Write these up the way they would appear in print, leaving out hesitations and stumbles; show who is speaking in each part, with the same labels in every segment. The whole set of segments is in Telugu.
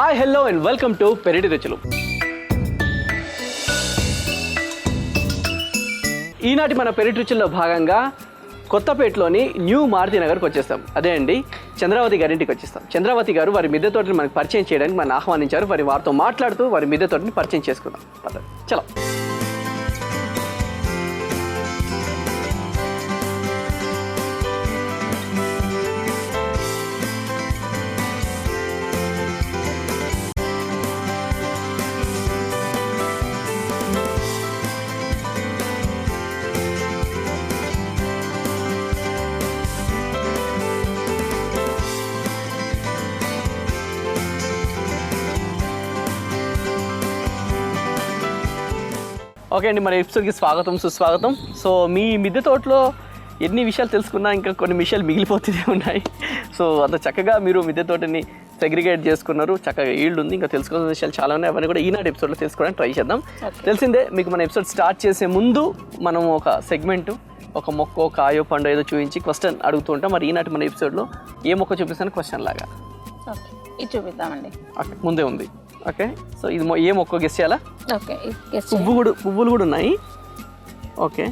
Speaker 1: Hi hello and welcome to పెరటి రుచులు. ఈనాటి మన పెరటి రుచుల్లో భాగంగా కొత్తపేటలోని న్యూ మారుతి నగర్కి వచ్చేస్తాం. అదే అండి, చంద్రావతి గారింటికి వచ్చేస్తాం. చంద్రావతి గారు వారి మిద్దె తోటని మనకు పరిచయం చేయడానికి మనం ఆహ్వానించారు. వారితో మాట్లాడుతూ వారి మిద్దె తోటని పరిచయం చేసుకుందాం. చలో. ఓకే అండి, మన ఎపిసోడ్కి స్వాగతం సుస్వాగతం. సో మీ మిద్దె తోటలో ఎన్ని విషయాలు తెలుసుకున్నా ఇంకా కొన్ని విషయాలు మిగిలిపోతూనే ఉన్నాయి. సో అంత చక్కగా మీరు మిద్దె తోటని సెగ్రిగేట్ చేసుకున్నారు, చక్కగా ఈల్డ్ ఉంది, ఇంకా తెలుసుకోవాల్సిన విషయాలు చాలా ఉన్నాయి. అవన్నీ కూడా ఈనాటి ఎపిసోడ్లో తెలుసుకోవడానికి ట్రై చేద్దాం. తెలిసిందే మీకు మన ఎపిసోడ్ స్టార్ట్ చేసే ముందు మనం ఒక సెగ్మెంట్, ఒక మొక్క కాయో పండు ఏదో చూపించి క్వశ్చన్ అడుగుతూ ఉంటాం. మరి ఈనాటి మన ఎపిసోడ్లో ఏ మొక్క చూపిస్తాను క్వశ్చన్ లాగా
Speaker 2: ఇది చూపిద్దామండి.
Speaker 1: ఓకే, ముందే ఉంది. ఓకే, సో ఇది ఏ మొక్క గెస్ చేయాలా?
Speaker 2: ఓకే,
Speaker 1: పువ్వులు కూడా ఉన్నాయి. ఓకే,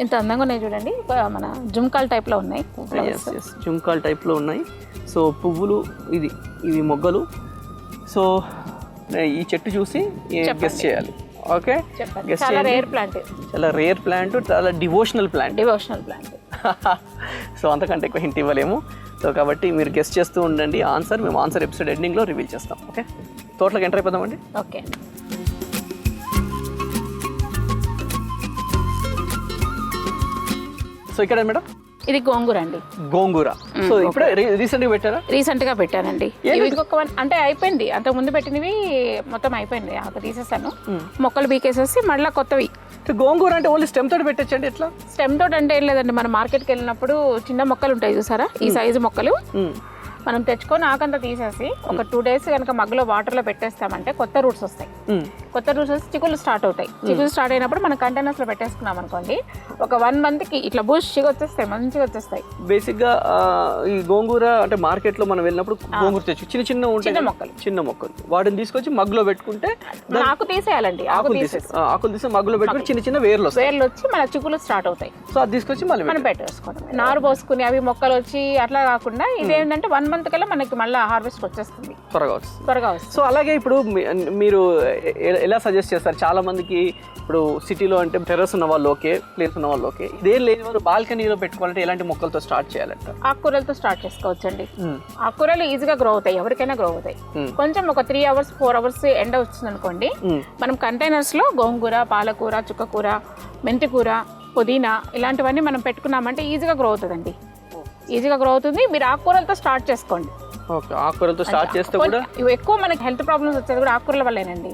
Speaker 2: ఇంత అందంగా ఉన్నాయి చూడండి, మన జుమ్కాల్ టైప్లో ఉన్నాయి.
Speaker 1: జుమ్కాల్ టైప్లో ఉన్నాయి. సో పువ్వులు, ఇవి మొగ్గలు. సో ఈ చెట్టు చూసి గెస్ చేయాలి. ఓకే, గెస్
Speaker 2: చాలా రేర్ ప్లాంట్,
Speaker 1: చాలా రేర్ ప్లాంట్, చాలా డివోషనల్ ప్లాంట్. సో అంతకంటే ఎక్కువ హింట్ ఇవ్వలేము. సో కాబట్టి మీరు గెస్ట్ చేస్తూ ఉండండి ఆన్సర్. మేము ఆన్సర్ ఎపిసోడ్ ఎండింగ్లో రివీల్ చేస్తాం. ఓకే, తోటలోకి ఎంటర్ అయిపోదామండి.
Speaker 2: ఓకే,
Speaker 1: సో ఇక్కడ మేడం
Speaker 2: ఇది గోంగూర అండి.
Speaker 1: గోంగూర. సో ఇప్పుడే రీసెంట్గా పెట్టారా?
Speaker 2: రీసెంట్గా పెట్టానండి. ఇంకొక అంటే అయిపోయింది, అంతకు ముందు పెట్టినవి మొత్తం అయిపోయింది, అక్కడ తీసేసాను. మొక్కలు బీకేసేసి మళ్ళీ కొత్తవి.
Speaker 1: గోంగూర అంటే ఓన్లీ స్టెమ్ తోటి పెట్టచ్చండి? ఎట్లా
Speaker 2: స్టెమ్ తోటి అంటే ఏం లేదండి, మనం మార్కెట్కి వెళ్ళినప్పుడు చిన్న మొక్కలు ఉంటాయి చూసారా, ఈ సైజు మొక్కలు మనం తెచ్చుకొని ఆకంతా తీసేసి ఒక 2 days కనుక మగ్గులో వాటర్లో పెట్టేస్తామంటే కొత్త రూట్స్ వస్తాయి. కొత్త రూట్స్ వస్తే చిగుళ్ళు స్టార్ట్ అవుతాయి. చిగుళ్ళు స్టార్ట్ అయినప్పుడు మనం కంటైనర్స్లో పెట్టేసుకున్నాం అనుకోండి, ఒక 1 monthకి ఇట్లా బూస్ట్గా వచ్చేస్తాయి, మంచిగా వచ్చేస్తాయి.
Speaker 1: బేసిక్గా ఈ గోంగూర అంటే మార్కెట్లో మనం వెళ్ళినప్పుడు గోంగూర తెచ్చు చిన్న మొక్కలు వాటిని తీసుకొచ్చి మగ్గులో పెట్టుకుంటే
Speaker 2: ఆకు తీసేయాలండి.
Speaker 1: ఆకులు తీసి మగ్గులో పెట్టుకుని చిన్న వేర్లు
Speaker 2: వచ్చి మన చిగుళ్ళు స్టార్ట్ అవుతాయి.
Speaker 1: సో అది తీసుకొచ్చి మళ్ళీ మనం
Speaker 2: పెట్టేసుకోవడం, నారు పోసుకుని అవి మొక్కలు వచ్చి అట్లా కాకుండా ఇదేంటంటే 1 month కల్లా మనకి మళ్ళీ హార్వెస్ట్ వచ్చేస్తుంది, త్వరగా వస్తుంది.
Speaker 1: సో అలాగే ఇప్పుడు మీరు ఎలా సజెస్ట్ చేస్తారు? చాలా మందికి ఇప్పుడు సిటీలో అంటే టెర్రస్ ఉన్న వాళ్ళు ఓకే, ప్లేస్ ఉన్న వాళ్ళు ఓకే, ఇదేం లేని వారు బాల్కనీలో పెట్టుకోవాలంటే ఎలాంటి మొక్కలతో స్టార్ట్ చేయాలంట?
Speaker 2: ఆకుకూరలతో స్టార్ట్ చేసుకోవచ్చండి. ఆకుకూరలు ఈజీగా గ్రో అవుతాయి, ఎవరికైనా గ్రో అవుతాయి. కొంచెం ఒక 3 hours 4 hours ఎండ వచ్చింది అనుకోండి, మనం కంటైనర్స్ లో గోంగూర, పాలకూర, చుక్కకూర, మెంతికూర, పుదీనా ఇలాంటివన్నీ మనం పెట్టుకున్నామంటే ఈజీగా గ్రో అవుతుందండి. ఈజీగా గ్రో అవుతుంది. మీరు ఆకుకూరలతో స్టార్ట్ చేసుకోండి.
Speaker 1: ఆకుకూరలతో స్టార్ట్ చేస్తే కూడా
Speaker 2: ఎక్కువ మనకి హెల్త్ ప్రాబ్లమ్స్ వచ్చేది కూడా ఆకుకూరల వల్లేనండి.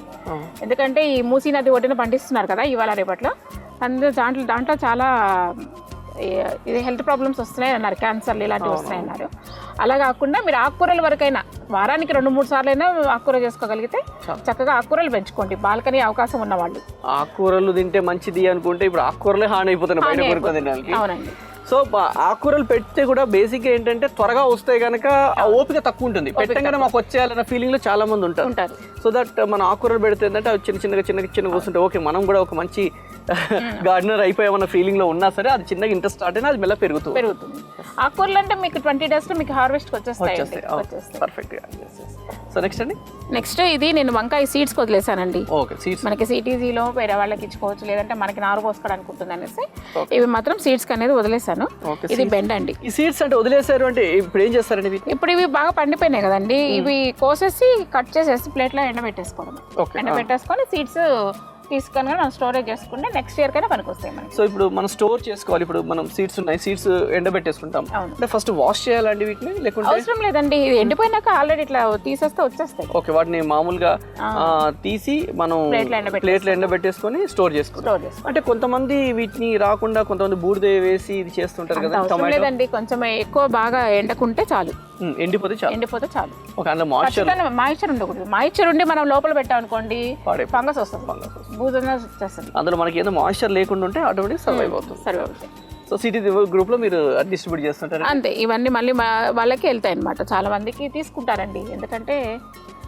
Speaker 2: ఎందుకంటే ఈ మూసీ నది ఒడ్డున పండిస్తున్నారు కదా ఇవాళ రేపట్లో, దాంట్లో చాలా ఇది హెల్త్ ప్రాబ్లమ్స్ వస్తున్నాయి అన్నారు, క్యాన్సర్లు ఇలాంటివి వస్తున్నాయి అన్నారు. అలా కాకుండా మీరు ఆకుకూరల వరకైనా వారానికి 2-3 సార్లు అయినా ఆకుకూర చేసుకోగలిగితే చక్కగా ఆకుకూరలు పెంచుకోండి, బాల్కనీ అవకాశం ఉన్న వాళ్ళు.
Speaker 1: ఆకుకూరలు తింటే మంచిది అనుకుంటే ఇప్పుడు ఆకుకూరలే హాని అయిపోతున్నాయి బయట తినడానికి.
Speaker 2: అవునండి.
Speaker 1: సో ఆకుకూరలు పెడితే కూడా బేసిక్ ఏంటంటే త్వరగా వస్తాయి కనుక ఓపిక తక్కువ ఉంటుంది. పెట్టగానే మాకు వచ్చేయాలన్న ఫీలింగ్ లో చాలా మంది ఉంటారు. సో దట్ మన ఆకుకూరలు పెడితే ఏంటంటే అవి చిన్న వస్తుంటాయి. ఓకే, మనం కూడా ఒక మంచి గార్డెనర్ అయిపోయామన్న ఫీలింగ్ లో ఉన్నా సరే అది చిన్నగా ఇంట్రెస్ట్ స్టార్ట్ అయినా అది మెల్ల పెరుగుతుంది.
Speaker 2: ఆకుకూరలు అంటే మీకు 20 days లో మీకు హార్వెస్ట్ వచ్చేస్తాయి.
Speaker 1: పర్ఫెక్ట్. సో నెక్స్ట్
Speaker 2: ఇది నేను వంకాయ సీడ్స్ వదిలేసానండి. మనకి సిటీజీలో వేరే వాళ్ళకి ఇచ్చుకోవచ్చు, లేదంటే మనకి నారు పోసుకోవడానికి ఉంటుంది అనేసి ఇవి మాత్రం సీడ్స్ అనేది వదిలేసాను. ఇది బెండ్ అండి.
Speaker 1: ఈ సీడ్స్ అంటే వదిలేసారు అంటే ఇప్పుడు ఏం చేస్తారండి?
Speaker 2: ఇప్పుడు ఇవి బాగా పండిపోయినాయి కదండి, ఇవి కోసేసి కట్ చేసేసి ప్లేట్లో ఎండబెట్టేసుకోవడం. ఎండబెట్టేసుకొని సీడ్స్ తీసుకొని మనం స్టోరేజ్ చేసుకుంటే నెక్స్ట్ ఇయర్ కైనా పనికి వస్తాయి మనకి.
Speaker 1: సో ఇప్పుడు మనం స్టోర్ చేసుకోవాలి. ఇప్పుడు మనం సీడ్స్ ఉన్నాయి, సీడ్స్ ఎండబెట్టేసుకుంటాం అంటే ఫస్ట్ వాష్ చేయాలండి వీటిని, లేకుంటే
Speaker 2: అవసరం లేదండి, ఇది ఎండిపోయినాక ఆల్రెడీ ఇట్లా తీసేస్తే వచ్చేస్తాయి.
Speaker 1: ఓకే, వాటిని మామూలుగా తీసి మనం ప్లేట్లో ఎండబెట్టేసుకొని స్టోర్ చేసుకుంటాం. అంటే కొంతమంది వీటిని రాకుండా కొంతమంది బూడిద వేసి ఇది చేస్తుంటారు కదా.
Speaker 2: లేదండి, కొంచెం ఎక్కువ బాగా ఎండకుంటే చాలు,
Speaker 1: ఎండిపోతే చాలు.
Speaker 2: ఒక అందులో మాయిశ్చర్ ఉండకూడదు. మాయిశ్చర్ ఉండి మనం లోపల పెట్టాం అనుకోండి ఫంగస్ వస్తుంది, బూజుగా వచ్చేస్తుంది.
Speaker 1: అందులో మనకి ఏదో మాయిశ్చర్ లేకుండా ఉంటే ఆటోమేటిక్ సర్వైవ్ అవుతుంది. సో సిటీ గ్రూప్ లో మీరు డిస్ట్రిబ్యూట్ చేస్తుంటారు
Speaker 2: అంతే. ఇవన్నీ మళ్ళీ వాళ్ళకి వెళ్తాయి అనమాట. చాలా మందికి తీసుకుంటారండి, ఎందుకంటే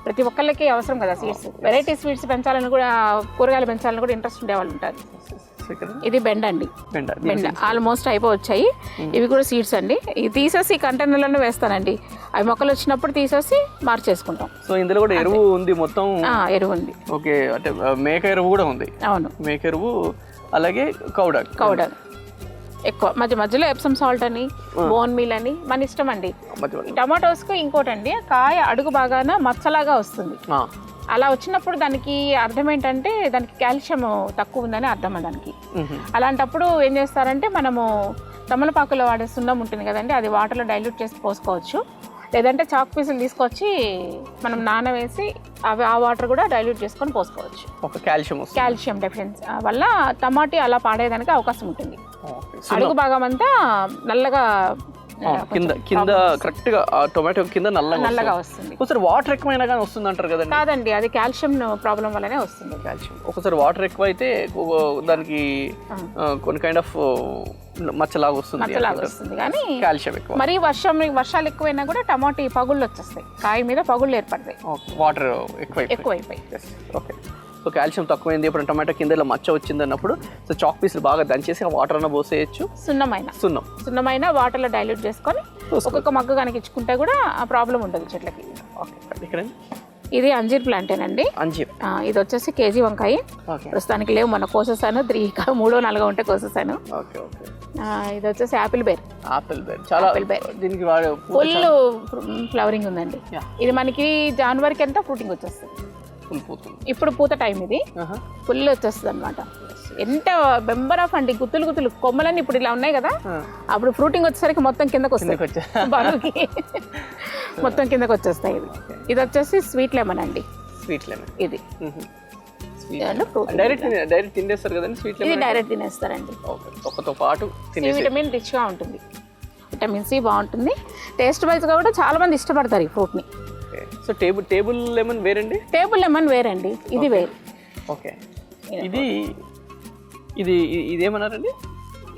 Speaker 2: ప్రతి ఒక్కళ్ళకి అవసరం కదా సీడ్స్. వెరైటీ స్వీట్స్ పెంచాలని కూడా, కూరగాయలు పెంచాలని కూడా ఇంట్రెస్ట్ ఉండే వాళ్ళు ఉంటారు. ఇది బెండ అండి, బెండ ఆల్మోస్ట్ అయిపోవచ్చాయి. ఇవి కూడా సీడ్స్ అండి. ఇవి తీసేసి కంటైనర్లను వేస్తానండి. అవి మొక్కలు వచ్చినప్పుడు తీసేసి మార్చేసుకుంటాం.
Speaker 1: సో ఇందులో కూడా ఎరువు ఉంది మొత్తం?
Speaker 2: ఎరువు ఉంది.
Speaker 1: ఓకే, అంటే మేక ఎరువు కూడా ఉంది.
Speaker 2: అవును,
Speaker 1: మేక ఎరువు, అలాగే కౌడాక్
Speaker 2: ఎక్కువ. మధ్యలో ఎప్సమ్ సాల్ట్ అని, బోన్ మీల్ అని మన ఇష్టం అండి. టమాటోస్కు ఇంకోటండి, కాయ అడుగు బాగాన మచ్చలాగా వస్తుంది. అలా వచ్చినప్పుడు దానికి అర్థం ఏంటంటే దానికి కాల్షియం తక్కువ ఉందని అర్థం. దానికి అలాంటప్పుడు ఏం చేస్తారంటే మనము తమలపాకులో వాడే సున్నం ఉంటుంది కదండి, అది వాటర్లో డైల్యూట్ చేసి పోసుకోవచ్చు. లేదంటే చాక్ పీసులు తీసుకొచ్చి మనం నానవేసి అవి ఆ వాటర్ కూడా డైల్యూట్ చేసుకొని పోసుకోవచ్చు. కాల్షియం డెఫిషియన్సీ వల్ల టమాటీ అలా పాడేదానికి అవకాశం ఉంటుంది. అడుగు భాగం అంతా నల్లగా
Speaker 1: కింద కరెక్ట్ గా టొమాటో కింద నల్లగా
Speaker 2: వస్తుంది.
Speaker 1: ఒకసారి వాటర్ ఎక్కువైనా కానీ వస్తుంది అంటారు కదండి?
Speaker 2: కాదండి, అది కాల్షియం ప్రాబ్లం వల్లనే వస్తుంది.
Speaker 1: కాల్షియం ఒకసారి వాటర్ ఎక్కువ అయితే దానికి కొన్ని కైండ్ ఆఫ్ మచ్చలాగా వస్తుంది కానీ కాల్షియం ఎక్కువ.
Speaker 2: మరి వర్షాలు ఎక్కువైనా కూడా టమాటీ పగుళ్ళు వచ్చేస్తాయి, కాయ మీద పగుళ్ళు ఏర్పడతాయి,
Speaker 1: వాటర్ ఎక్కువైపోయి. ఓకే, సో కాల్షియం తక్కువైంది, ఇప్పుడు టమాటో కింద ఇలా మచ్చ వచ్చింది అన్నప్పుడు సో చాక్ పీసులు బాగా దంచేసి ఆ వాటర్ అన్న పోసేయచ్చు. సున్నమైన వాటర్లో డైల్యూట్ చేసుకొని ఒక్కొక్క మగ్గు కనుక ఇచ్చుకుంటే కూడా ఆ ప్రాబ్లం ఉండదు చెట్లకి. ఓకే,
Speaker 2: ఇది అంజీర్ ప్లాంటేనండి. ఇది వచ్చేసి కేజీ వంకాయ. ప్రస్తుతానికి లేవు, మన కోసేసాను. 3-4 ఉంటే కోసేసాను. ఇది వచ్చేసి ఆపిల్ బేర్. ఫుల్ ఫ్లవరింగ్ ఉందండి. ఇది మనకి జనవరికి ఎంత ఫ్రూటింగ్ వచ్చేస్తుంది. ఇప్పుడు పూత టైం, ఇది ఫుల్ వచ్చేస్తుంది అనమాట. ఎంత బెంబర్ ఆఫ్ అండి, గుత్తులు కొమ్మలన్నీ ఇప్పుడు ఇలా ఉన్నాయి కదా, అప్పుడు ఫ్రూటింగ్ వచ్చేసరికి మొత్తం కిందకు వస్తాయి, బరువుకి మొత్తం కిందకు వచ్చేస్తాయి. ఇది వచ్చేసి స్వీట్ లెమన్ అండి. ఇది
Speaker 1: డైరెక్ట్ తినేస్తారు కదండి స్వీట్ లెమన్?
Speaker 2: ఇది డైరెక్ట్ తినేస్తారండి.
Speaker 1: ఒకతో పాటు
Speaker 2: విటమిన్ రిచ్ గా ఉంటుంది, విటమిన్ సి బాగుంటుంది. టేస్ట్ వైజ్ గా కూడా చాలా మంది ఇష్టపడతారు ఈ ఫ్రూట్ ని.
Speaker 1: సో టేబుల్ లెమన్ వేరండి?
Speaker 2: టేబుల్ లెమన్ వేరండి, ఇది వేరు.
Speaker 1: ఓకే, ఇది ఇదేమన్నారండి?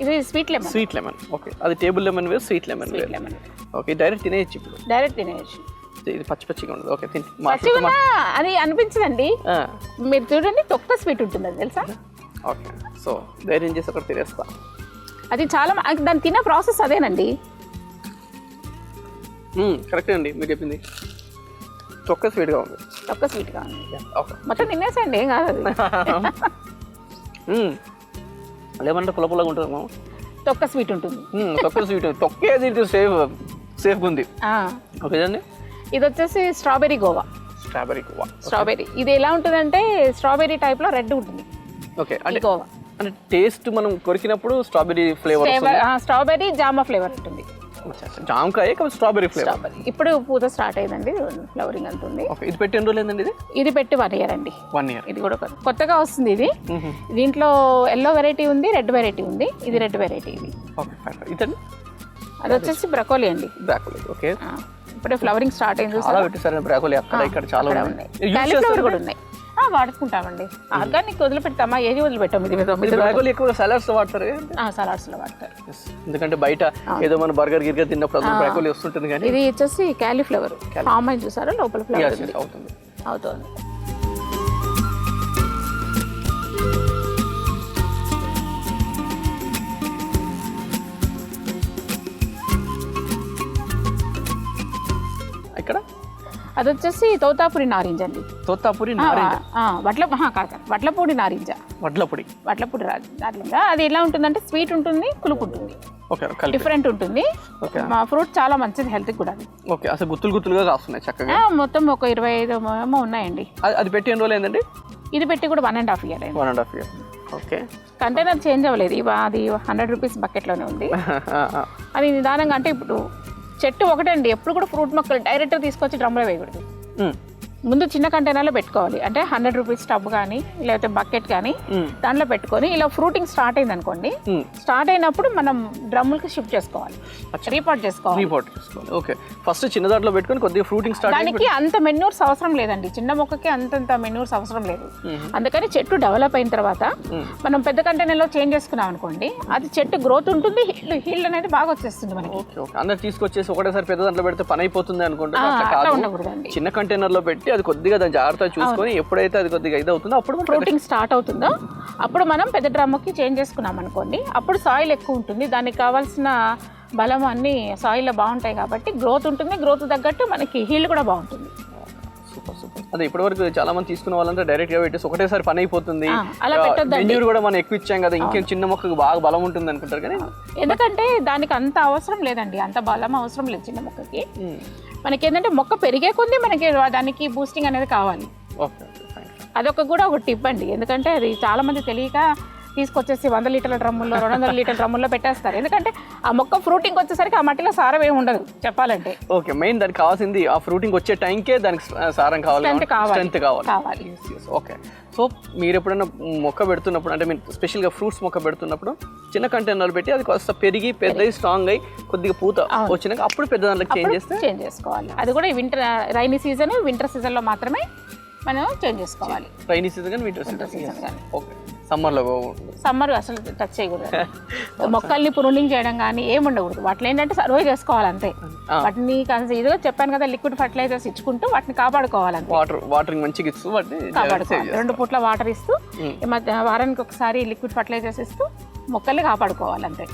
Speaker 2: ఇది స్వీట్ లెమన్.
Speaker 1: ఓకే, అది టేబుల్ లెమన్ వేరు, స్వీట్ లెమన్ వేరు. ఓకే, డైరెక్ట్ తినేయచ్చు. ఇప్పుడు
Speaker 2: డైరెక్ట్ తినేయచ్చు.
Speaker 1: ఇది పచ్చిగా ఉండదు. ఓకే,
Speaker 2: పచ్చిగా అది అనిపించదండి. మీరు చూడండి, తొక్క స్వీట్ ఉంటుంది, అది తెలుసా?
Speaker 1: ఓకే, సో ధైర్యం చేసి ఒకటి తినేస్తా.
Speaker 2: అది చాలా దాన్ని తినే ప్రాసెస్ అదేనండి.
Speaker 1: కరెక్ట్ అండి మీరు చెప్పింది. తొక్క స్వీట్గా ఉంది.
Speaker 2: మొత్తం తినేసండి, ఏం కాదు.
Speaker 1: లేమంటే పుల్లగా ఉంటుంది.
Speaker 2: తొక్క స్వీట్ ఉంటుంది.
Speaker 1: తొక్కే సేఫ్గా ఉంది. ఓకే అండి.
Speaker 2: ఇది వచ్చేసి స్ట్రాబెరీ గోవా. ఇది ఎలా ఉంటుందంటే స్ట్రాబెరీ టైప్ లో రెడ్ ఉంటుంది.
Speaker 1: ఓకే, అంటే గోవా అంటే టేస్ట్ మనం కొరికినప్పుడు స్ట్రాబెరీ ఫ్లేవర్,
Speaker 2: స్ట్రాబెరీ జామ ఫ్లేవర్ ఉంటుంది.
Speaker 1: జామకాయ స్ట్రాబెరీ ఫ్లేవర్.
Speaker 2: ఇప్పుడు పూత స్టార్ట్ అయిందండి, ఫ్లవరింగ్ అంటుంది.
Speaker 1: ఇది పెట్టి ఎన్ని రోజులు అయిందండి?
Speaker 2: ఇది పెట్టి 1 year అండి.
Speaker 1: 1 year.
Speaker 2: ఇది కూడా కొత్తగా వస్తుంది. ఇది దీంట్లో ఎల్లో వెరైటీ ఉంది, రెడ్ వెరైటీ ఉంది. ఇది రెడ్ వెరైటీ. ఇది అది వచ్చేసి బ్రకోలీ అండి.
Speaker 1: ఓకే,
Speaker 2: ఇప్పుడే ఫ్లవరింగ్ స్టార్ట్ అయింది.
Speaker 1: చాలా ఉన్నాయి.
Speaker 2: కాలీఫ్లవర్ కూడా ఉన్నాయి. వాడుకుంటామండి. ఆర్గానిక్ వదిలిపెడతామా, ఏది వదిలిపెట్టాం.
Speaker 1: సలాడ్స్ వాడతారు.
Speaker 2: సలాడ్స్ లో వాడతారు,
Speaker 1: ఎందుకంటే బయట ఏదో మన బర్గర్ గిర్గర్ తిన్నప్పుడు బ్రాకోలీ వస్తుంటుంది. కానీ
Speaker 2: ఇది వచ్చేసి కాలీఫ్లవర్. ఫామ్ అయి చూసారా, లోపల ఫ్లవర్ అవుతుంది.
Speaker 1: ఇక్కడ
Speaker 2: అది వచ్చేసి తోతాపురి నారింజ అండి. వడ్లపూడి నారింజ. నారింజ అది ఎలా ఉంటుందంటే స్వీట్ ఉంటుంది, పులుపు ఉంటుంది, డిఫరెంట్ ఉంటుంది. మా ఫ్రూట్ చాలా మంచిది, హెల్త్ కూడా.
Speaker 1: ఓకే, అసలు గుత్తులుగా కాస్తున్నాయి చక్కగా.
Speaker 2: మొత్తం ఒక 25 ఏమో ఉన్నాయండి.
Speaker 1: అది పెట్టి ఎన్ని రోజులు అయిందండి?
Speaker 2: ఇది పెట్టి కూడా 1.5 year అయింది.
Speaker 1: 1.5 year. ఓకే,
Speaker 2: కంటైనర్ చేంజ్ అవ్వలేదు. అది 100 rupees బకెట్లోనే ఉంది. అది నిదానంగా, అంటే ఇప్పుడు చెట్టు ఒకటండి, ఎప్పుడు కూడా ఫ్రూట్ మొక్కలు డైరెక్ట్ తీసుకొచ్చి డ్రమ్లో వేయకూడదు. ముందు చిన్న కంటైనర్లో పెట్టుకోవాలి. అంటే 100 rupees టబ్ కానీ లేకపోతే బకెట్ కానీ దాంట్లో పెట్టుకొని ఇలా ఫ్రూటింగ్ స్టార్ట్ అయింది అనుకోండి, స్టార్ట్ అయినప్పుడు మనం డ్రమ్ములకి షిఫ్ట్ చేసుకోవాలి, రీపాట్ చేసుకోవాలి.
Speaker 1: ఓకే, ఫస్ట్ చిన్న దాంట్లో పెట్టుకొని కొద్దిగా ఫ్రూటింగ్ స్టార్ట్.
Speaker 2: దానికి అంత మెన్యూర్స్ అవసరం లేదండి, చిన్న మొక్కకి అంతంత మెన్యూర్స్ అవసరం లేదు. అందుకని చెట్టు డెవలప్ అయిన తర్వాత మనం పెద్ద కంటైనర్లో చేంజ్ చేసుకున్నాం అనుకోండి, అది చెట్టు గ్రోత్ ఉంటుంది, హీల్డ్ అనేది బాగా వచ్చేస్తుంది మనకి.
Speaker 1: అందరు తీసుకొచ్చేసి ఒకటేసారి పెద్ద దాంట్లో పెడితే పని అయిపోతుంది అనుకుంటే, చిన్న కంటైనర్లో పెట్టి పెట్టి అది కొద్దిగా దాని జాగ్రత్తగా చూసుకొని ఎప్పుడైతే అది కొద్దిగా ఇది అవుతుందో అప్పుడు
Speaker 2: ఫ్రూటింగ్ స్టార్ట్ అవుతుందో అప్పుడు మనం పెద్ద డ్రమ్ముకి చేంజ్ చేసుకున్నాం అనుకోండి, అప్పుడు సాయిల్ ఎక్కువ ఉంటుంది, దానికి కావాల్సిన బలం అన్నీ సాయిల్లో బాగుంటాయి కాబట్టి గ్రోత్ ఉంటుంది, గ్రోత్ తగ్గట్టు మనకి హీల్డ్ కూడా బాగుంటుంది.
Speaker 1: Super super. అదే ఇప్పటివరకు చాలా మంది తీసుకున్న వాళ్ళంతా డైరెక్ట్గా పెట్టేసి ఒకటేసారి పని అయిపోతుంది,
Speaker 2: అలా పెట్టొద్దండి.
Speaker 1: మెన్యూర్ కూడా మనం ఎక్కువ ఇచ్చాం కదా, ఇంకేం చిన్న మొక్కకు బాగా బలం ఉంటుంది అనుకుంటారు కానీ
Speaker 2: ఎందుకంటే దానికి అంత అవసరం లేదండి, అంత బలం అవసరం లేదు చిన్న మొక్కకి. మనకి ఏంటంటే మొక్క పెరిగే కొద్దీ మనకి దానికి బూస్టింగ్ అనేది కావాలి.
Speaker 1: ఓకే,
Speaker 2: అదొక కూడా ఒక టిప్ అండి, ఎందుకంటే అది చాలా మంది తెలియక తీసుకొచ్చేసి 100 లీటర్ల డ్రమ్ముల్లో 200 లీటర్ల డ్రమ్ముల్లో పెట్టేస్తారు. ఎందుకంటే ఆ మొక్క ఫ్రూటింగ్ వచ్చేసరికి ఆ మట్టిలో సారం ఏమి ఉండదు చెప్పాలంటే.
Speaker 1: ఓకే, మెయిన్ దానికి కావాల్సింది ఆ ఫ్రూటింగ్ వచ్చే టైంకే దానికి సారం కావాలి, స్ట్రెంత్ కావాలి. ఓకే, సో మీరు ఎప్పుడైనా మొక్క పెడుతున్నప్పుడు అంటే మీరు స్పెషల్గా ఫ్రూట్స్ మొక్క పెడుతున్నప్పుడు చిన్న కంటైనర్లు పెట్టి అది కాస్త పెరిగి పెద్దవి స్ట్రాంగ్ అయ్యి కొద్దిగా పూత వచ్చినాక అప్పుడు పెద్ద దాంట్లోకి చేంజ్
Speaker 2: చేసుకోవాలి. అది కూడా రైనీ సీజన్ వింటర్ సీజన్లో మాత్రమే మనం చేంజ్ చేసుకోవాలి.
Speaker 1: రైనీ సీజన్ కానీ వింటర్ సీజన్ కానీ. ఓకే, సమ్మర్
Speaker 2: అసలు టచ్ చేయకూడదు. మొక్కల్ని ప్రూనింగ్ చేయడం కానీ ఏమి ఉండకూడదు. వాటిని ఏంటంటే సర్వే చేసుకోవాలి అంతే. వాటిని ఇదిగా చెప్పాను కదా, లిక్విడ్ ఫర్టిలైజర్స్ ఇచ్చుకుంటూ వాటిని కాపాడుకోవాలంటే
Speaker 1: వాటరింగ్ మంచిగా ఇస్తూ వాటిని
Speaker 2: కాపాడుకోవాలి. 2 పూట్ల వాటర్ ఇస్తూ వారానికి ఒకసారి లిక్విడ్ ఫర్టిలైజర్స్ ఇస్తూ మొక్కల్ని కాపాడుకోవాలంతే.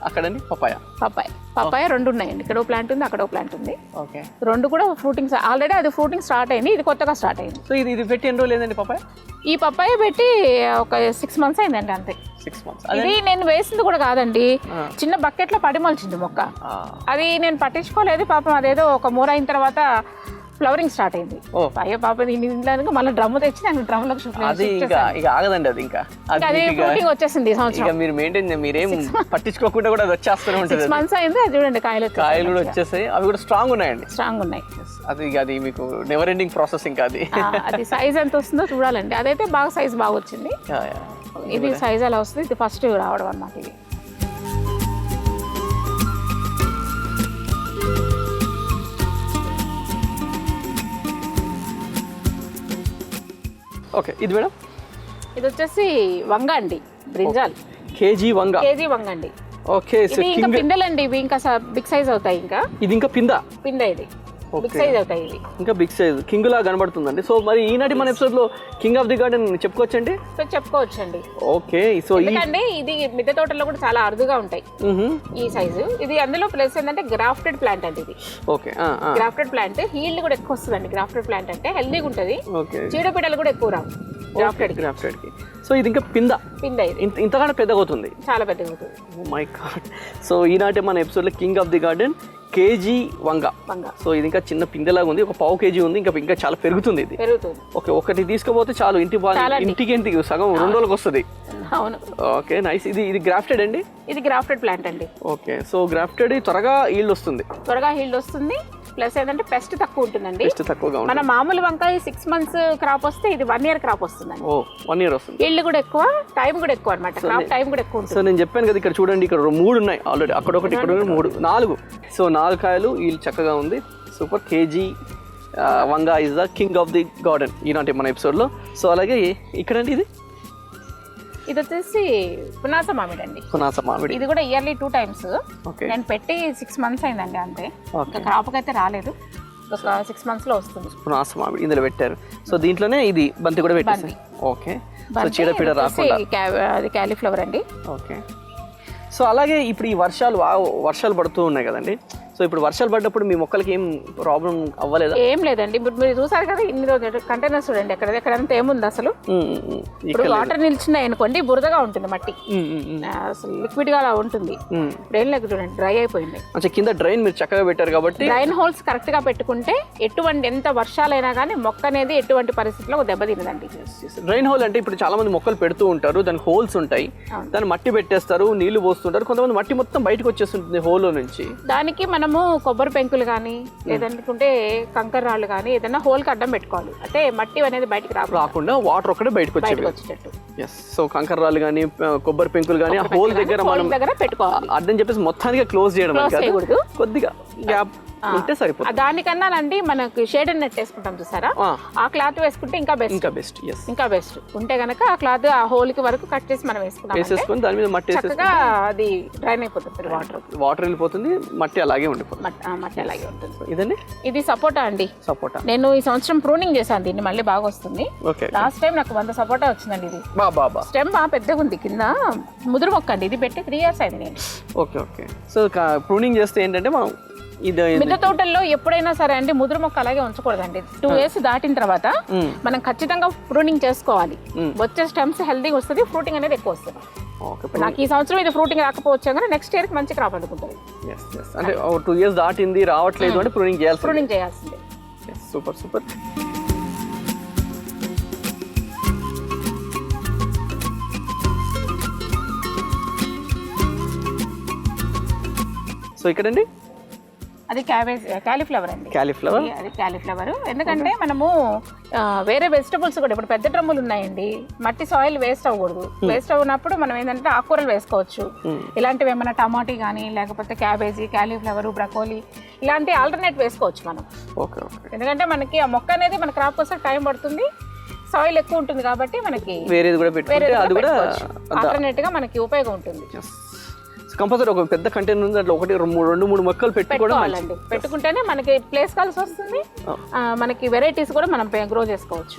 Speaker 1: అక్కడండి
Speaker 2: పపాయ 2 ఉన్నాయండి, ఇక్కడ ప్లాంట్ ఉంది, అక్కడ ప్లాంట్ ఉంది.
Speaker 1: ఓకే,
Speaker 2: 2 కూడా ఫ్రూటింగ్ ఆల్రెడీ అది ఫ్రూటింగ్ స్టార్ట్ అయింది, ఇది కొత్తగా స్టార్ట్ అయింది.
Speaker 1: సో ఇది పెట్టి ఎన్ని రోజులు లేదండి పపాయ?
Speaker 2: ఈ పపాయ పెట్టి ఒక 6 months అయిందండి అంతే.
Speaker 1: 6 months.
Speaker 2: ఇది నేను వేసింది కూడా కాదండి, చిన్న బకెట్లో పడి మొలిచింది మొక్క. అది నేను పట్టించుకోలేదు పాపం, అదేదో ఒక మూర అయిన తర్వాత ఫ్లవరింగ్ స్టార్ట్ అయింది. అయ్యో పాప ఇంట్లో మళ్ళీ డ్రమ్ తెచ్చి నేను డ్రమ్లోకి
Speaker 1: ఆగదండి, అది ఇంకా
Speaker 2: అది ఫ్రూటింగ్ వచ్చేసింది. ఈ సంవత్సరం
Speaker 1: మీరు మెయింటైన్ మీరేం పట్టించుకోకుండా కూడా అది వచ్చేస్తూనే ఉంటుంది.
Speaker 2: 6 months అయింది, అది చూడండి కాయలు
Speaker 1: కూడా వచ్చేసాయి, అవి కూడా స్ట్రాంగ్ ఉన్నాయండి.
Speaker 2: స్ట్రాంగ్ ఉన్నాయి.
Speaker 1: అది మీకు నెవర్ ఎండింగ్ ప్రాసెస్ ఇంకా
Speaker 2: అది సైజ్ ఎంత వస్తుందో చూడాలండి. అదైతే బాగా సైజ్ బాగా వచ్చింది. ఇది సైజ్ అలా వస్తుంది, ఇది ఫస్ట్ రావడం అన్నమాట. ఇది
Speaker 1: ఓకే, ఇది మేడం
Speaker 2: ఇది వచ్చేసి వంగ అండి, బ్రింజాల్.
Speaker 1: కేజీ వంగ
Speaker 2: అండి.
Speaker 1: ఓకే,
Speaker 2: ఇది ఇంకా పిందెలండి, ఇవి ఇంకా బిగ్ సైజ్ అవుతాయి. ఇంకా
Speaker 1: ఇది ఇంకా పింద
Speaker 2: ఇది బిగ్ సైజ్ అవుతాయి, ఇది
Speaker 1: ఇంకా బిగ్ సైజ్ కింగ్ లా కనబడుతుందండి. సో మరి ఈనాటి మన ఎపిసోడ్ లో కింగ్ ఆఫ్ ది గార్డెన్ చెప్పుకోవచ్చండి. ఓకే, సో
Speaker 2: ఎందుకంటే ఇది మిద్దె తోటల్లో కూడా చాలా అరుదుగా ఉంటాయి ఈ సైజు. ఇది అందులో ప్లస్ ఏంటంటే గ్రాఫ్టెడ్ ప్లాంట్ అండి ఇది.
Speaker 1: ఓకే,
Speaker 2: గ్రాఫ్టెడ్ ప్లాంట్ హీల్డ్ కూడా ఎక్కువ వస్తుందండి. గ్రాఫ్టెడ్ ప్లాంట్ అంటే హెల్దీగా ఉంటుంది, చీడపీడలు కూడా ఎక్కువ రావు గ్రాఫ్టెడ్ కి.
Speaker 1: సో ఇది ఇంకా పింద
Speaker 2: ఇది
Speaker 1: ఇంతగానే పెద్దగా అవుతుంది,
Speaker 2: చాలా పెద్దగా అవుతుంది.
Speaker 1: Oh my God. సో ఈనాటి మన ఎపిసోడ్ లో king of the garden KG Vanga. So ఇది ఇంకా చిన్న పిందెలాగా ఉంది, ఒక పావు కేజీ ఉంది, ఇంకా చాలా పెరుగుతుంది ఇది. ఓకే, ఒకటి తీసుకుపోతే చాలు, ఇంటికి సగం 2 రోజులకు వస్తుంది.
Speaker 2: అవును.
Speaker 1: Okay, nice. ఇది గ్రాఫ్టెడ్ అండి?
Speaker 2: ఇది గ్రాఫ్టెడ్ ప్లాంట్ అండి.
Speaker 1: ఓకే, సో గ్రాఫ్టెడ్ త్వరగా హీల్డ్ వస్తుంది.
Speaker 2: ప్లస్ ఏంటంటే పెస్ట్ తక్కువ ఉంటుందండి.
Speaker 1: తక్కువగా
Speaker 2: మన మామూలు వంకాయ 6 months క్రాప్ వస్తే ఇది 1 year క్రాప్ వస్తుందండి.
Speaker 1: 1 year వస్తుంది.
Speaker 2: హీల్డ్ కూడా ఎక్కువ, టైం కూడా ఎక్కువ అన్నమాట. క్రాప్ టైం కూడా ఎక్కువ ఉంటుంది.
Speaker 1: సో నేను చెప్పాను కదా, ఇక్కడ చూడండి, ఇక్కడ 3 ఉన్నాయి ఆల్రెడీ, అక్కడ ఒకటి, ఇక్కడ 3, 4. సో 4 కాయలు, హీల్డ్ చక్కగా ఉంది. Super. KG Vanga is the king of the garden ఈనాటి మన ఎపిసోడ్ లో. సో అలాగే ఇక్కడండి
Speaker 2: ఇది వచ్చేసి పునాస మామిడి అండి.
Speaker 1: పునాస మామిడి
Speaker 2: ఇది కూడా ఇయర్లీ 2 times. నేను పెట్టి 6 months అయిందండి అంతే. క్రాప్ అయితే రాలేదు, ఒక 6 months లో వస్తుంది.
Speaker 1: పునాస మామిడి ఇందులో పెట్టారు. సో దీంట్లోనే ఇది బంతి కూడా పెట్టేసి. ఓకే, సో చీడపీడ రాకుండా.
Speaker 2: అది క్యాలీఫ్లవర్ అండి.
Speaker 1: ఓకే, సో అలాగే ఇప్పుడు ఈ వర్షాలు పడుతూ ఉన్నాయి కదండి. సో ఇప్పుడు వర్షాలు పడ్డప్పుడు మీ మొక్కలకి ఏం ప్రాబ్లం అవ్వలేదా?
Speaker 2: ఏం లేదండి. ఇప్పుడు మీరు చూసారు కదా, ఇన్ని రోజులు కంటైనర్స్ చూడండి, ఎక్కడంతా ఏముంది అసలు. ఇప్పుడు వాటర్ నిలిచినాయి అనుకోండి, బురదగా ఉంటుంది మట్టి, అసలు లిక్విడ్ గా అలా ఉంటుంది. ఇప్పుడు ఏం లేదు, చూడండి డ్రై అయిపోయింది.
Speaker 1: అంటే కింద డ్రైన్ మీరు చక్కగా పెట్టారు కాబట్టి,
Speaker 2: డ్రైన్ హోల్స్ కరెక్ట్ గా పెట్టుకుంటే ఎంత వర్షాలైనా కానీ మొక్క అనేది ఎటువంటి పరిస్థితిలో దెబ్బతినదండి.
Speaker 1: డ్రైన్ హోల్ అంటే ఇప్పుడు చాలా మంది మొక్కలు పెడుతూ ఉంటారు, దానికి హోల్స్ ఉంటాయి, దాన్ని మట్టి పెట్టేస్తారు, నీళ్లు పోస్తుంటారు, కొంతమంది మట్టి మొత్తం బయటకు వచ్చేస్తుంటుంది హోల్ నుంచి.
Speaker 2: దానికి మనము కొబ్బరి పెంకులు కానీ లేదంటే కంకర రాళ్ళు కానీ ఏదైనా హోల్ కి అడ్డం పెట్టుకోవాలి, అంటే మట్టి అనేది బయటకు
Speaker 1: రాకుండా వాటర్ ఒక్కడే బయటకు వచ్చేటట్టు. సో కంకర రాళ్ళు కానీ కొబ్బరి పెంకులు కానీ హోల్ దగ్గర మనం
Speaker 2: పెట్టుకోవాలి.
Speaker 1: అడ్డం చెప్పేసి మొత్తానికి క్లోజ్ చేయడం, కొద్దిగా గ్యాప్ ఉంటే సరిపోతుంది.
Speaker 2: దానికన్నానండి మనకు షేడ్ నెట్ వేసుకుంటాం చూసారా, ఆ క్లాత్ వేసుకుంటే ఇంకా బెస్ట్. ఇంకా బెస్ట్ ఉంటే గనక ఆ క్లాత్ ఆ హోల్ కి వరకు కట్ చేసి మనం
Speaker 1: వేసేసుకొని దాని మీద మట్టి
Speaker 2: చక్కగా అది డ్రైన్ అయిపోతుంది,
Speaker 1: వాటర్ వెళ్ళిపోతుంది, మట్టి అలాగే ఉండిపోతుంది.
Speaker 2: మట్టి అలాగే ఉంటుంది.
Speaker 1: ఇదండి
Speaker 2: ఇది సపోటా అండి.
Speaker 1: సపోటా
Speaker 2: నేను ఈ సంవత్సరం ప్రూనింగ్ చేశాను దీన్ని, మళ్ళీ బాగా వస్తుంది. లాస్ట్ టైం నాకు 100 సపోటా వచ్చిందండి. ఇది స్టెమ్ బాగా పెద్దగా ఉంది, కింద ముదురు మొక్క అండి. ఇది పెట్టి 3 years అయింది నేను.
Speaker 1: ఓకే సో ప్రూనింగ్ చేస్తే ఏంటంటే మనం
Speaker 2: మిద్దె తోటల్లో ఎప్పుడైనా సరే అండి ముదురు మొక్క అలాగే ఉంచకూడదండి. 2 years దాటిన తర్వాత మనం ఖచ్చితంగా ప్రూనింగ్ చేసుకోవాలి. వచ్చే స్టెమ్స్ హెల్దీగా వస్తుంది, ఫ్రూటింగ్ అనేది ఎక్కువ వస్తుంది. నాకు ఈ సంవత్సరం ఇది ఫ్రూటింగ్ రాకపోవచ్చు కానీ నెక్స్ట్ ఇయర్ మంచి క్రాప్ అందుకుంటుంది.
Speaker 1: అంటే 2 years దాటింది రావట్లేదు అంటే ప్రూనింగ్
Speaker 2: చేయాల్సిందే.
Speaker 1: సూపర్. సో ఇక్కడండి
Speaker 2: అది క్యాలీఫ్లవర్ అండి. అది క్యాలీఫ్లవర్. ఎందుకంటే మనము వేరే వెజిటబుల్స్ కూడా ఇప్పుడు పెద్ద డ్రమ్ములు ఉన్నాయండి, మట్టి సాయిల్ వేస్ట్ అవ్వకూడదు. వేస్ట్ అవ్వనప్పుడు మనం ఏంటంటే ఆకుకూరలు వేసుకోవచ్చు. ఇలాంటివి ఏమైనా టమాటీ కానీ లేకపోతే క్యాబేజీ, క్యాలీఫ్లవర్, బ్రకోలీ ఇలాంటి ఆల్టర్నేట్ వేసుకోవచ్చు మనం. ఎందుకంటే మనకి ఆ మొక్క అనేది మన క్రాప్ కోసం టైం పడుతుంది, సాయిల్ ఎక్కువ ఉంటుంది కాబట్టి మనకి ఆల్టర్నేట్ గా మనకి ఉపయోగం ఉంటుంది.
Speaker 1: కంపల్సరీ ఒక పెద్ద కంటైనర్ ఉంది, అట్లా 2-3 మొక్కలు
Speaker 2: పెట్టుకోవాలండి. పెట్టుకుంటేనే మనకి ప్లేస్ కలిసి వస్తుంది, మనకి వెరైటీస్ కూడా మనం గ్రో చేసుకోవచ్చు.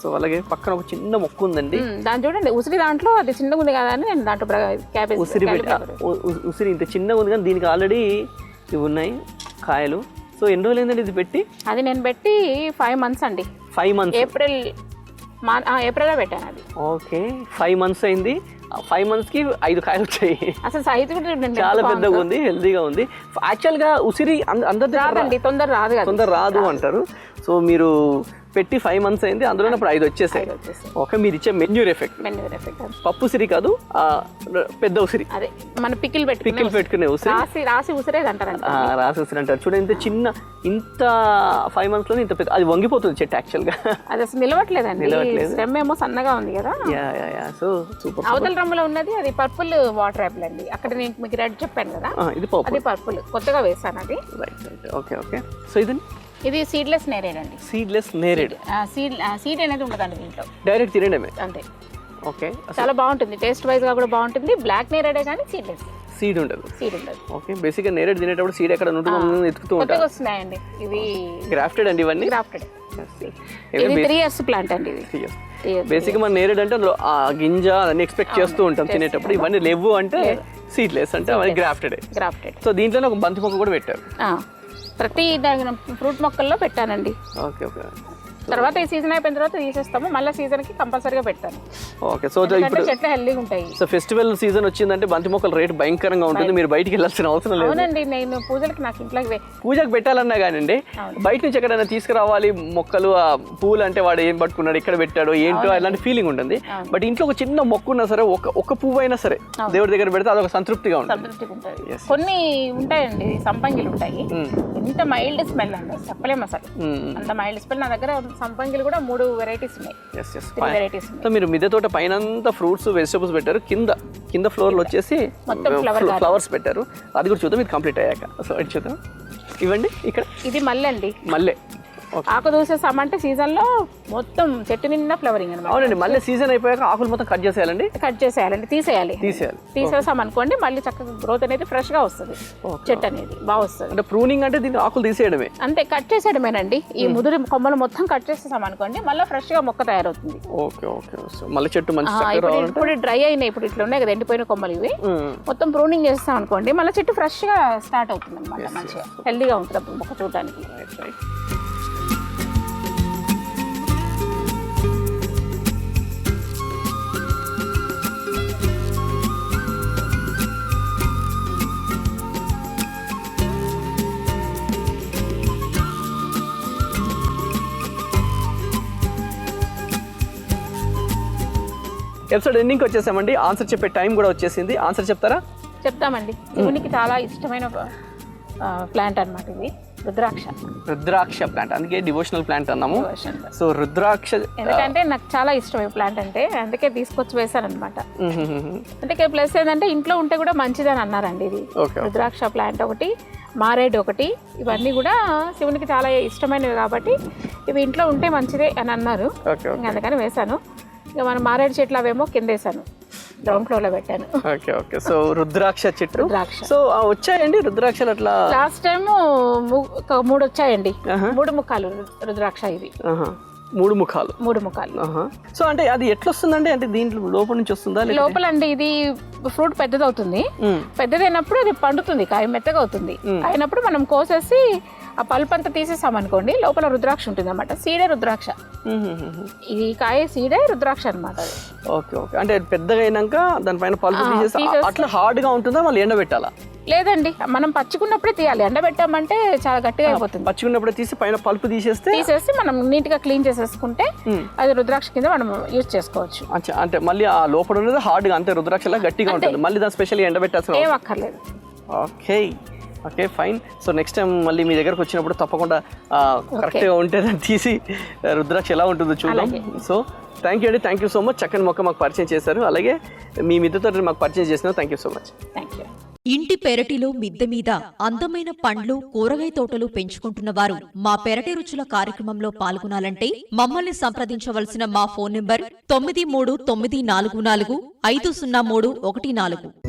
Speaker 1: సో అలాగే పక్కన ఒక చిన్న మొక్క ఉందండి,
Speaker 2: దాని చూడండి ఉసిరి. దాంట్లో అది చిన్నగా ఉంది కదా అని నేను దాంట్లో క్యాబేజ్
Speaker 1: ఉసిరి ఇంత చిన్నగా ఉంది కానీ దీనికి ఆల్రెడీ ఇవి ఉన్నాయి కాయలు. సో ఎన్ని రోజులు అయిందండి ఇది పెట్టి?
Speaker 2: అది నేను పెట్టి 5 months అండి.
Speaker 1: 5 months
Speaker 2: ఏప్రిల్లో పెట్టాను అది.
Speaker 1: ఓకే 5 months అయింది. 5 months కి 5 కాయలు వచ్చాయి.
Speaker 2: అసలు సైజు
Speaker 1: చాలా పెద్దగా ఉంది, హెల్దీగా ఉంది. యాక్చువల్ గా ఉసిరి
Speaker 2: అందరి తొందర రాదు
Speaker 1: అంటారు. సో మీరు పెట్టి 5 months అయింది, అందులో ఇప్పుడు 5 వచ్చేసాయి. ఓకే, మీరు ఇచ్చే మెన్యూర్ ఎఫెక్ట్ పప్పు ఉసిరి కాదు, పెద్ద ఉసిరి,
Speaker 2: అదే మన పికిల్
Speaker 1: పెట్టుకునే ఉసిరి,
Speaker 2: రాసి ఉసిరి
Speaker 1: అంటారు. చూడండి ఇంత చిన్న, ఇంత 5 months లోనే ఇంత పెద్ద, అది వంగిపోతుంది చెట్టు యాక్చువల్ గా.
Speaker 2: అది అసలు నిలవట్లేదండి, స్టెమ్ ఏమో సన్నగా ఉంది కదా.
Speaker 1: So super.
Speaker 2: అవతల రంగులో ఉన్నది అది పర్పుల్ వాటర్ యాపిల్ అండి. అక్కడ నేను మీకు రెడ్ చెప్పాను కదా, అది పర్పుల్ కొత్తగా వేసాను అది.
Speaker 1: ఓకే సో
Speaker 2: ఇది సీడ్లెస్ నేరేడ్ అండి. సీడ్ అనేది ఉండదండి దీంట్లో,
Speaker 1: డైరెక్ట్ తినడమే
Speaker 2: అంతే.
Speaker 1: ఓకే,
Speaker 2: చాలా బాగుంటుంది, టేస్ట్ వైజ్ గా కూడా బాగుంటుంది. బ్లాక్ నేరేడే కానీ
Speaker 1: సీడ్ ఉండదు. ఓకే, బేసిక్ గా నేరేడ్ తినేటప్పుడు సీడ్ ఎక్కడ ఉంటుందో ఎత్తుకుతూ ఉంటారు.
Speaker 2: వస్తున్నాయండి ఇవి
Speaker 1: గ్రాఫ్టెడ్ అండి, ఇవన్నీ
Speaker 2: గ్రాఫ్టెడ్. ఇది 3 years ప్లాంట్ అండి. ఇది
Speaker 1: బేసిక్ గా మన నేరేడ్ అంటే అందులో ఆ గింజ అన్ని ఎక్స్పెక్ట్ చేస్తూ ఉంటాం తినేటప్పుడు. ఇవన్నీ లేవు అంటే సీడ్లెస్ అంటే అవన్నీ గ్రాఫ్టెడ్. సో దీంట్లోనే ఒక బంతి మొక్క కూడా పెట్టారు.
Speaker 2: ప్రతి ఫ్రూట్ మొక్కల్లో పెట్టానండి.
Speaker 1: ఓకే
Speaker 2: తర్వాత ఈ సీజన్ అయిపోయిన తర్వాత తీసేస్తాము, మళ్ళీ సీజన్ కి కంపల్సరీగా పెట్టాను.
Speaker 1: ఓకే, సో ఇప్పుడు
Speaker 2: చెట్లు హెల్దీగా ఉంటాయి.
Speaker 1: సో ఫెస్టివల్ సీజన్ వచ్చిందంటే బంతి మొక్కల రేట్ భయంకరంగా ఉంటుంది, మీరు బయటికి వెళ్ళాల్సిన అవసరం లేదు.
Speaker 2: అవునండి, నేను పూజలకి నాకు ఇంట్లోకి
Speaker 1: పూజకు పెట్టాలన్నా కానివ్వండి, బయట నుంచి ఎక్కడైనా తీసుకురావాలి మొక్కలు, ఆ పూలు అంటే వాడు ఏం పట్టుకున్నాడు, ఎక్కడ పెట్టాడు ఏంటో అలాంటి ఫీలింగ్ ఉంటుంది. బట్ ఇంట్లో ఒక చిన్న మొక్క ఉన్నా సరే, ఒక పువ్వు అయినా సరే దేవుడి దగ్గర పెడితే అదొక సంతృప్తిగా ఉంటుంది.
Speaker 2: కొన్ని ఉంటాయండి సంపంగిలు ఉంటాయి, ఎంత మైల్డ్ స్మెల్ అండి చెప్పలేము అసలు, అంత మైల్డ్ స్మెల్. నా దగ్గర సంపంగిలు కూడా 3 varieties ఉన్నాయి.
Speaker 1: సో మీరు మిద్దె తోట పైన ఫ్రూట్స్ వెజిటబుల్స్ పెట్టారు, కింద ఫ్లోర్ లో వచ్చేసి ఫ్లవర్స్ పెట్టారు. అది కూడా చూద్దాం ఇది కంప్లీట్ అయ్యాక. సో అది చూద్దాం. ఇవ్వండి ఇక్కడ,
Speaker 2: ఇది మల్లె అండి.
Speaker 1: మల్లె
Speaker 2: ఆకు దూసేసామంటే సీజన్ లో మొత్తం చెట్టు నిండా ఫ్లవరింగ్ అనమాట.
Speaker 1: అవునండి, మళ్ళీ సీజన్ అయిపోయాక ఆకులు మొత్తం కట్ చేసేయాలండి,
Speaker 2: తీసేసాం అనుకోండి మళ్ళీ చక్కగా గ్రోత్ అనేది ఫ్రెష్ గా వస్తుంది, చెట్టు అనేది బాగా వస్తుంది.
Speaker 1: అంటే ప్రూనింగ్ అంటే దీన్ని ఆకులు తీసేయడమే,
Speaker 2: అంతే, కట్ చేసేయడమేనండి. ఈ ముదురు కొమ్మలు మొత్తం కట్ చేసేసాం అనుకోండి మళ్ళీ ఫ్రెష్ గా మొక్క తయారవుతుంది.
Speaker 1: మళ్ళీ చెట్టు
Speaker 2: ఇప్పుడు డ్రై అయినాయి, ఇప్పుడు ఇట్లా ఉన్నాయి కదా ఎండిపోయిన కొమ్మలు, ఇవి మొత్తం ప్రూనింగ్ చేస్తాం అనుకోండి మళ్ళీ చెట్టు ఫ్రెష్ గా స్టార్ట్ అవుతుంది అనమాట. మంచిగా హెల్దీగా ఉంటుంది అప్పుడు మొక్క చూడడానికి.
Speaker 1: ఎపిసోడ్ ఎండింగ్కి వచ్చేసామండి, ఆన్సర్ చెప్పే టైం కూడా వచ్చేసింది. ఆన్సర్ చెప్తారా?
Speaker 2: చెప్తామండి. శివునికి చాలా ఇష్టమైన ప్లాంట్ అన్నమాట ఇది,
Speaker 1: రుద్రాక్ష ప్లాంట్, అందుకే డివోషనల్ ప్లాంట్ అన్నాము. సో రుద్రాక్ష
Speaker 2: ఎందుకంటే నాకు చాలా ఇష్టం ఈ ప్లాంట్ అంటే, అందుకే తీసుకొచ్చి వేసాను అనమాట. అంటే ప్లస్ ఏంటంటే ఇంట్లో ఉంటే కూడా మంచిదని అన్నారండి ఇది. రుద్రాక్ష ప్లాంట్ ఒకటి, మారేడు ఒకటి, ఇవన్నీ కూడా శివునికి చాలా ఇష్టమైనవి కాబట్టి ఇవి ఇంట్లో ఉంటే మంచిదే అని అన్నారు. ఇంకా అందుకని వేశాను. ఇక మన మారేడు చెట్లు అవేమో కింద వేసాను, గ్రౌండ్ ఫ్లోర్లో పెట్టాను.
Speaker 1: Okay okay. సో రుద్రాక్ష చెట్టు.
Speaker 2: రుద్రాక్ష.
Speaker 1: సో వచ్చాయండి రుద్రాక్షలు అట్లా?
Speaker 2: లాస్ట్ టైం 3 వచ్చాయండి, 3 ముఖాలు రుద్రాక్ష. ఇది
Speaker 1: 3 ముఖాలు.
Speaker 2: 3 ముఖాలు.
Speaker 1: సో అంటే అది ఎట్లా వస్తుందండి? అంటే దీంట్లో లోపల నుంచి వస్తుందా?
Speaker 2: లోపల అండి ఇది ఫ్రూట్ పెద్దదవుతుంది, పెద్దదైనప్పుడు అది పండుతుంది, కాయ మెత్తగా అవుతుంది. అయినప్పుడు మనం కోసేసి ఆ పల్ప్ అంతా తీసేసాం అనుకోండి, లోపల రుద్రాక్ష ఉంటుంది అనమాట. సీడే రుద్రాక్ష, ఇది కాయ సీడే రుద్రాక్ష అనమాట.
Speaker 1: Okay okay. అంటే పెద్దగా అయినాక దానిపైన పల్ప్ తీసేసి అట్లా హార్డ్ గా ఉంటుందా? మళ్ళీ ఎండబెట్టాలా?
Speaker 2: లేదండి, మనం పచ్చుకున్నప్పుడే తీయాలి. ఎండబెట్టామంటే చాలా గట్టిగా అయిపోతుంది.
Speaker 1: పచ్చుకున్నప్పుడే తీసి పైన పల్ప్ తీసేసి
Speaker 2: మనం నీట్ గా క్లీన్ చేసేసుకుంటే అది రుద్రాక్ష కింద మనం యూజ్ చేసుకోవచ్చు.
Speaker 1: అంటే మళ్ళీ ఆ లోపల ఉన్నది హార్డ్ గా, అంతే రుద్రాక్షలా గట్టిగా ఉంటుంది. మళ్ళీ దాని స్పెషల్ ఎండబెట్టాల్సిన
Speaker 2: ఏం అక్కర్లేదు.
Speaker 1: Okay okay fine. So next time మళ్ళీ మీ దగ్గరకు వచ్చినప్పుడు తప్పకుండా కరెక్ట్గా ఉంటే దాన్ని తీసి రుద్రాక్ష ఎలా ఉంటుందో చూద్దాం. సో థ్యాంక్ యూ అండి, థ్యాంక్ యూ సో మచ్. చక్కని మొక్క మాకు పరిచయం చేశారు, అలాగే మీ మిద్దెతో మాకు పరిచయం చేసినారు. Thank you so much.
Speaker 2: Thank you.
Speaker 3: ఇంటి పెరటిలో మిద్దె మీద అందమైన పండ్లు, కూరగాయ తోటలు పెంచుకుంటున్న వారు మా పెరటి రుచుల కార్యక్రమంలో పాల్గొనాలంటే మమ్మల్ని సంప్రదించవలసిన మా ఫోన్ నంబర్ 9394450314.